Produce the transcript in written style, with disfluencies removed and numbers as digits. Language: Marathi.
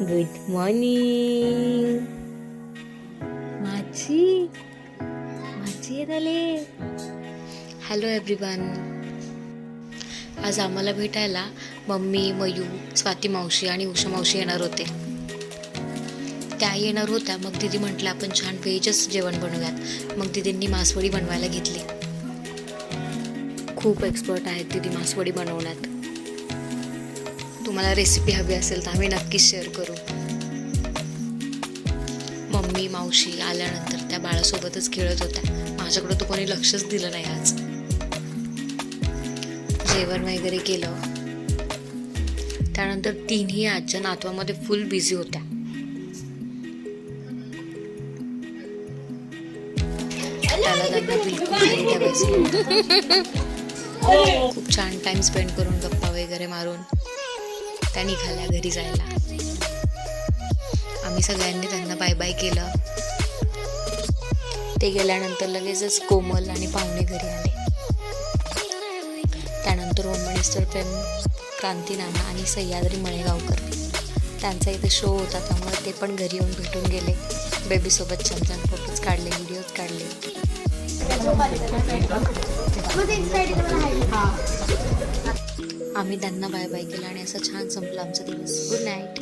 गुड मॉर्निंग माझी आले. Hello everyone. आज आम्हाला भेटायला मम्मी, मयू, स्वाती मावशी आणि उषा मावशी येणार होते. त्या येणार होत्या. मग दीदी म्हटलं आपण छान व्हेजच जेवण बनवूयात. मग दीदींनी मासवडी बनवायला घेतली. खूप एक्सपर्ट आहेत दीदी मासवडी बनवण्यात. तुम्हाला रेसिपी हवी असेल तर आम्ही नक्कीच शेअर करू. मम्मी मावशी आल्यानंतर त्या बाळासोबतच खेळत होत्या. माझ्याकडे तर कोणी लक्षच दिलं नाही. आज जेवण वगैरे केलं. त्यानंतर तिन्ही आजच्या नातवामध्ये फुल बिझी होत्या. त्याला त्यांना बिलकुल घरी ठेवायचं. खूप छान टाइम स्पेंड करून गप्पा वगैरे मारून त्या निघाल्या घरी जायला. आम्ही सगळ्यांनी त्यांना बाय बाय केलं. ते गेल्यानंतर लगेचच कोमल आणि पाहुणे घरी आले. त्यानंतर होम मिनिस्टर प्रेम क्रांती नाना आणि सह्याद्री मळेगावकर त्यांचा इथे शो होता, त्यामुळे ते पण घरी येऊन भेटून गेले. बेबीसोबत छान छान फोटोज काढले, व्हिडिओज काढले. आम्ही त्यांना बाय बाय केलं आणि असं छान संपलं आमचा दिवस. Good night.